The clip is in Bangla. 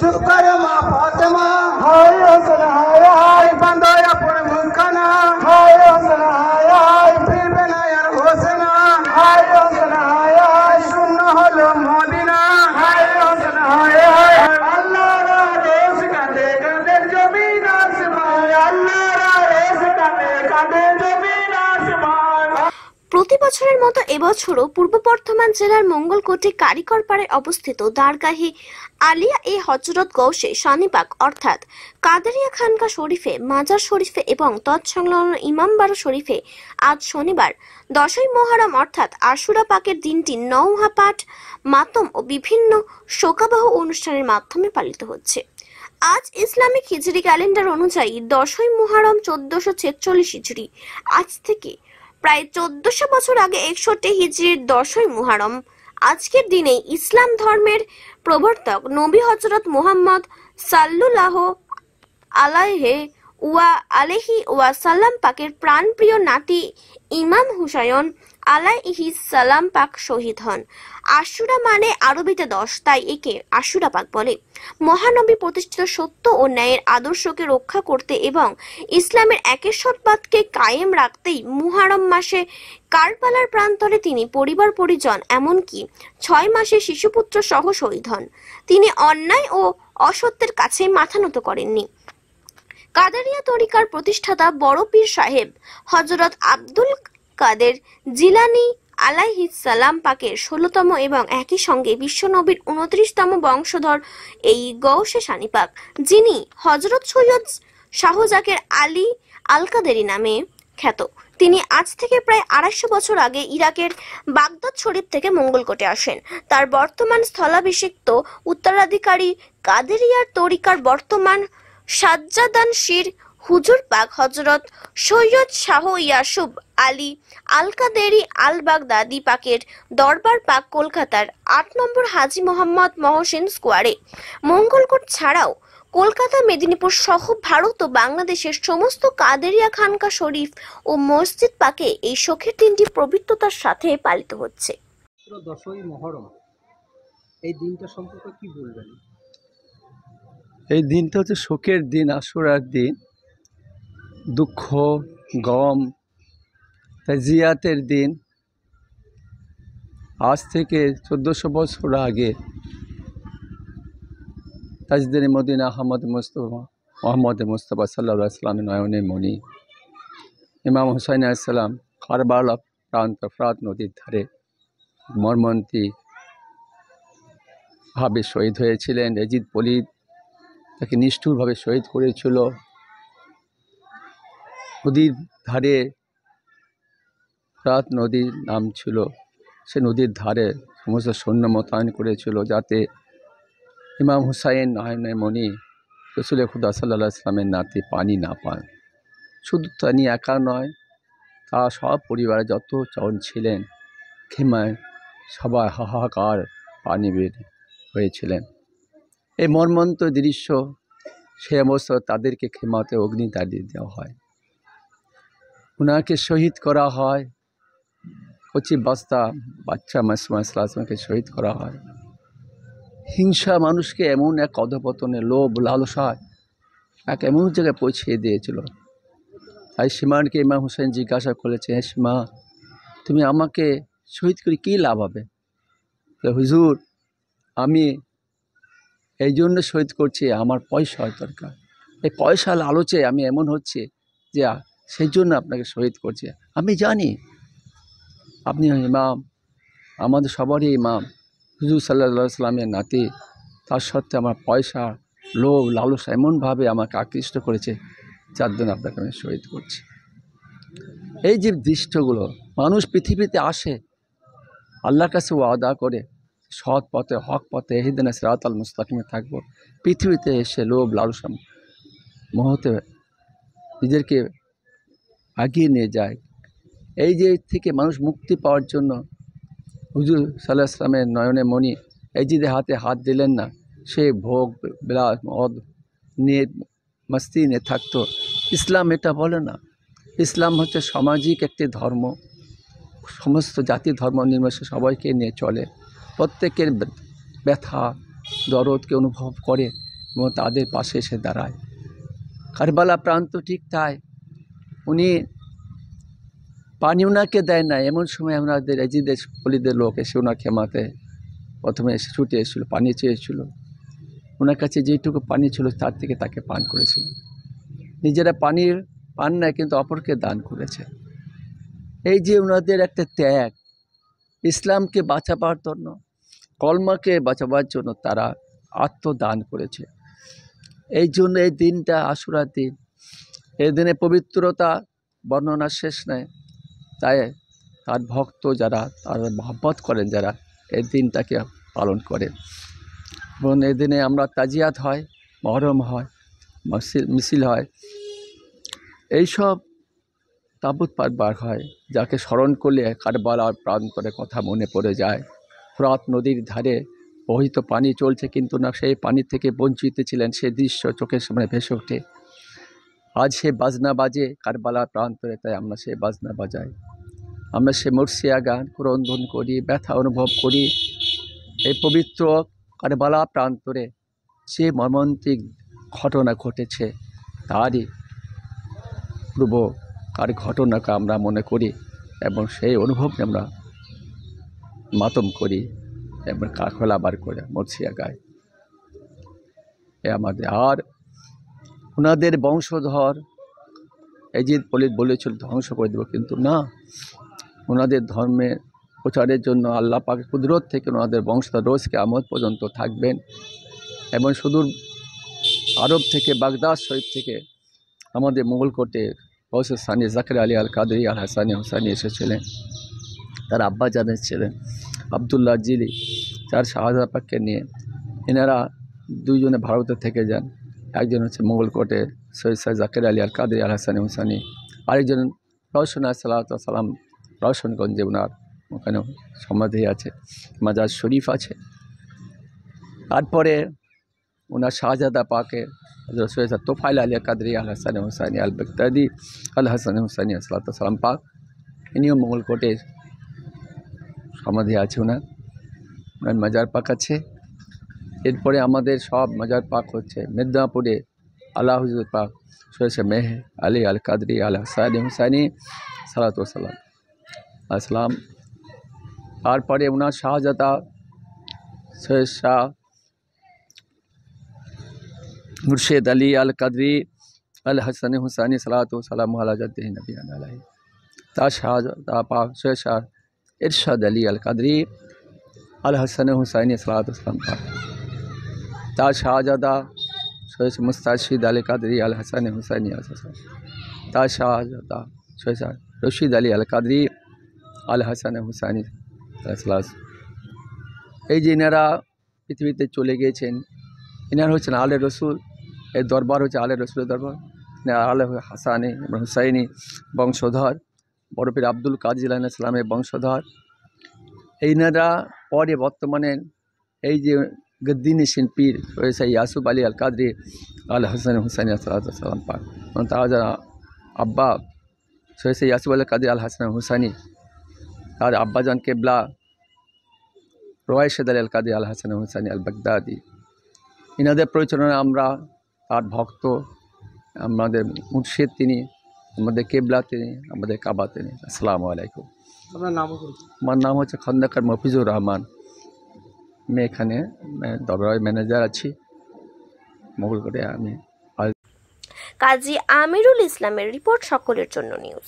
शुक्र माँ फातिमा हाय हसन हाय हाय बंदोया पुर मुखाना हाय हसन हाय हाय फिर बेनायर होसना हाय हसन हाय हाय सुन्न हलो मदीना हाय हसन हाय हाय अल्लाह रा देश कांदे कांदे जमीन आसमान अल्लाह रा देश कांदे कांदे जमीन आसमान। প্রতি বছরের মতো এবছরও পূর্ব বর্ধমান জেলার মঙ্গলকোটে কারিকরপাড়ায় অবস্থিত দারগাহে আলিয়া এ হযরত গৌসে শানিপাক অর্থাৎ কাদেরিয়া খানকা শরীফে, মাজার শরীফে এবং তৎসংলগ্ন ইমামবাড়া শরীফে আজ শনিবার 10ই মুহররম অর্থাৎ আশুরা পাকের দিনটি নওহা পাঠ, মাতম ও বিভিন্ন শোকাবহ অনুষ্ঠানের মাধ্যমে পালিত হচ্ছে। আজ ইসলামিক হিজরি ক্যালেন্ডার অনুযায়ী 10ই মুহররম 1446 হিজরি, আজ থেকে প্রায় 1400 বছর আগে 61 হিজরির 10ই মুহররম আজকের দিনে ইসলাম ধর্মের প্রবর্তক নবী হযরত মুহাম্মদ সাল্লাল্লাহু আলাইহি ওয়াসাল্লাম পাকের প্রাণপ্রিয় নাতি ইমাম হুসাইন আলাইহিস সালাম পাক শহীদ হন। আশুরা মানে আরবিতে 10, তাই একে আশুরা পাক বলে। মহানবী প্রতিষ্ঠিত সত্য ও ন্যায়ের আদর্শকে রক্ষা করতে এবং ইসলামের একেশ্বরবাদকে কায়েম রাখতেই মুহররম মাসে কারবালার প্রান্তরে তিনি পরিবার পরিজন এমনকি 6 মাসের শিশুপুত্র সহ শহীদ হন। তিনি অন্যায় ও অসত্যের কাছে মাথা নত করেননি। কাদেরিয়া তরিকার প্রতিষ্ঠাতা বড় পীর সাহেব হযরত আব্দুল কাদের জিলানী আলাইহিস সালাম পাকের 16তম এবং একই সঙ্গে বিশ্বনবীর 29তম বংশধর এই গৌসে শানিপাক, যিনি হযরত সৈয়দ শাহজাকের আলী আল কাদেরি নামে খ্যাত। তিনি আজ থেকে প্রায় 250 বছর আগে ইরাকের বাগদাদ শরীফ থেকে মঙ্গলকোটে আসেন। তার বর্তমান স্থলাভিষিক্ত উত্তরাধিকারী কাদেরিয়ার তরিকার বর্তমান সাজ্জাদানশীর হুজুর পাক হযরত সৈয়দ শাহ ইয়াসুব আলী আল কাদেরি আল বাগদাদি পাকের দরবার পাক কলকাতার 8 নম্বর হাজী মোহাম্মদ মহসিন স্কোয়ারে। মঙ্গলকোট ছাড়াও কলকাতা, মেদিনীপুর সহ ভারত ও বাংলাদেশের সমস্ত কাদেরিয়া খানকা শরীফ ও মসজিদ পাকে এই শোকের দিনটি পবিত্রতার সাথে পালিত হচ্ছে। 10ই মুহররম এই দিনটা সম্পর্কে কি বলবেন? এই দিনটা হচ্ছে শোকের দিন, আশুরার দিন, দুঃখ, গম, তাজিয়াতের দিন। আজ থেকে 1400 বছর আগে তাজদারে মদিনা মোহাম্মদ মুস্তফা সাল্লাল্লাহু আলাইহি ওয়াসাল্লামের নয়নে মণি ইমাম হুসাইন আলাইহিস সালাম কারবালা প্রান্ত ফ্রাত নদীর ধারে মর্মন্তীভাবে শহীদ হয়েছিলেন। এজিদ পলিদ তাকে নিষ্ঠুরভাবে শহীদ করেছিল। নদীর ধারে ফ্রাত নদীর নাম ছিল, সে নদীর ধারে সমস্ত সৈন্য মোতায়েন করেছিল যাতে ইমাম হুসাইন নয়নে মণি রসুল খুদা সাল্লাল্লাহু আলাইহি ওয়াসাল্লামের নাতি পানি না পান। শুধু তিনি একা নয়, তার সব পরিবারে যত জন ছিলেন খেমায় সবাই হাহাকার পানি বের হয়েছিলেন। এই মর্মন্ত দৃশ্য, সে অবস্থা তাদেরকে খেমাতে অগ্নি দাঁড়িয়ে দেওয়া হয়, ওনাকে শহীদ করা হয়। কচি বাচ্চা মাসুম ইসলামকে শহীদ করা হয়। হিংসা মানুষকে এমন এক অধপতনে, লোভ লালসায় এক এমন জায়গায় পৌঁছিয়ে দিয়েছিল। তাই সীমানকে ইমাম হুসাইন জিজ্ঞাসা করেছে, হ্যাঁ সীমা, তুমি আমাকে শহীদ করে কী লাভ হবে? হুজুর, আমি এই জন্য শহীদ করছি, আমার পয়সার দরকার। এই পয়সা লালচে আমি এমন হচ্ছে যে সেই জন্য আপনাকে শহীদ করছি। আমি জানি আপনি ইমাম, আমাদের সবারই ইমাম, হুজুর সাল্লাল্লাহু আলাইহি ওয়াসাল্লামের নাতি, তার সত্ত্বে আমার পয়সা, লোভ লালসা এমনভাবে আমাকে আকৃষ্ট করেছে, যার জন্য আপনাকে আমি শহীদ করছি। এই যে দৃশ্যগুলো, মানুষ পৃথিবীতে আসে আল্লাহর কাছে ওয়াদা করে সৎ পথে, হক পথে, ইহদিনা সিরাতাল মুস্তাকিমে থাকবো। পৃথিবীতে এসে লোভ লালসা মোহতে নিজেদেরকে আগিয়ে নিয়ে যায়। এই যে থেকে মানুষ মুক্তি পাওয়ার জন্য হুজুর সাল্লাল্লাহু আলাইহি ওয়াসাল্লামের নয়নে মণি এজিদের হাতে হাত দিলেন না। সে ভোগ বিলাস মদ নিয়ে মস্তি নিয়ে থাকতো। ইসলাম এটা বলে না। ইসলাম হচ্ছে সামাজিক একটি ধর্ম, সমস্ত জাতি ধর্ম নির্বিশেষে সবাইকে নিয়ে চলে। প্রত্যেকের ব্যথা দরদকে অনুভব করে এবং তাদের পাশে এসে দাঁড়ায়। কারবালা প্রান্ত ঠিক তাই, উনি পানি ওনাকে দেয় না, এমন সময় ওনাদের এজিদের অলিদের লোক এসে ওনার ক্ষমাতে প্রথমে এসে ছুটে এসেছিল, পানি চেয়েছিল। ওনার কাছে যেটুকু পানি ছিল তার থেকে তাকে পান করেছিল। নিজেরা পানি পান না, কিন্তু অপরকে দান করেছে। এই যে ওনাদের একটা ত্যাগ, ইসলামকে বাঁচাবার জন্য, কলমাকে বাঁচাবার জন্য তারা আত্মদান করেছে। এই জন্য এই দিনটা আশুরার দিন, এই দিনে পবিত্রতা বর্ণনা শেষ নেই। তাই তার ভক্ত যারা, তারা মহব্বত করেন যারা, এই দিনটাকে পালন করেন। এবং এই দিনে আমরা তাজিয়াত হয়, মহরম হয়, মিছিল হয়, এইসব তাবুত পাঠবার হয়, যাকে স্মরণ করলে কারবালার প্রান্তরে কথা মনে পড়ে যায়। ফোরাত নদীর ধারে বহিত পানি চলছে, কিন্তু না সেই পানি থেকে বঞ্চিত ছিলেন, সে দৃশ্য চোখের সামনে ভেসে ওঠে। আজ সে বাজনা বাজে কারবালার প্রান্তরে, তাই আমরা সে বাজনা বাজাই, আমরা সে মর্সিয়া গান ক্রন্দন করি, ব্যথা অনুভব করি। এই পবিত্র কারবালা প্রান্তরে যে মর্মান্তিক ঘটনা ঘটেছে, তারই পূর্বকার ঘটনাকে আমরা মনে করি এবং সেই অনুভবকে আমরা মাতম করি এবং কাফেলা বার করে মর্সিয়া গায়। এ আমাদের। আর ওনাদের বংশধর এজিদ বলেছিল ধ্বংস করে দেবো, কিন্তু না, ওনাদের ধর্মের প্রচারের জন্য আল্লাহ পাকের কুদরত থেকে ওনাদের বংশধর রোজ কিয়ামত পর্যন্ত থাকবেন। এবং সুদূর আরব থেকে, বাগদাদ শরীফ থেকে আমাদের মোগলকোটের গৌসে সানি জাকির আলী আল কাদরি আল হাসানি হুসাইনি এসেছিলেন। তার আব্বা জানের ছিলেন আবদুল্লাহ জিলি, যার শাহজাদা পাককে নিয়ে এনারা দুইজনে ভারতে থেকে যান। একজন হচ্ছে মোগলকোটের সৈয়দ শাহ জাকির আলী আল কাদরি আল হাসানি হুসাইনি, আরেকজন রওশন সালাম রওশনগঞ্জে, ওনার ওখানে সমাধি আছে, মাজার শরীফ আছে। তারপরে ওনার শাহজাদা পাকে সৈয়দ তোফাইল আলী কাদরি আল হাসানি হুসাইনি আল বাগদাদি আল হাসানি হুসাইনি সালাম পাক, ইনিও মোগলকোটে সমাধি আছে ওনার মাজার পাক আছে। এরপরে আমাদের সব মাজার পাক হচ্ছে মেদিনীপুরে আল্লাহ হুজুর পাক সৈয়দ মেহ আলী আল কাদরি আল হাসানি হুসাইনি সালাম আসলাম। তারপরে ওনার শাহজাদা সৈয়দ শাহ মুর্শেদ আলী আল কাদরি আল হাসানি হুসাইনি সালাম আলা জাদ্দিহি নবিয়ানা আলাইহি। তার শাহজাদা পাক সৈয়দ শাহ ইরশাদ আলী আল কাদরি আল হাসানি হুসাইনি সালাম পাক। তার শাহজাদা সৈয়দ মুস্তাশিদ আলী কাদরি আল হাসানি হুসাইনি, তার শাহজাদা সৈয়দ রশিদ আলী আল কাদরি আল হাসানি হুসাইনি। এই যে এনারা পৃথিবীতে চলে গিয়েছেন, এনারা হচ্ছেন আলে রসুল। এই দরবার হচ্ছে আলে রসুলের দরবার। আলে হাসানি এবং হুসাইনি বংশধর, বড় পীর আব্দুল কাদের জিলানী ইসলামের বংশধর। এইনারা পরে বর্তমানে এই যে গদ্দিনী শিল্পীর রয়েছে ইয়াসুফ আলী আল কাদরি আল হাসানি হুসাইনি সালাম পাক, তারা যারা আব্বা সৈয়দ ইয়াসুফ আলী কাদরি আল হাসানি হুসাইনি, তার আব্বাজান কেবলা রয়েশেদ আলী আল কাদরি আল হাসানি হুসাইনি আল বাগদাদি। ইনাদের পরিচালনায় আমরা তার ভক্ত, আমাদের মুর্শিদ তিনি, আমাদের কেবলা তিনি, আমাদের কাবা তিনি। আসসালামু আলাইকুম। আপনার নাম? আমার নাম হচ্ছে খন্দকার মফিজুর রহমান। আমি এখানে দরবারের ম্যানেজার আছি মোগলকোটে। আমি কাজী আমিরুল ইসলামের রিপোর্ট, সকলের জন্য নিউজ।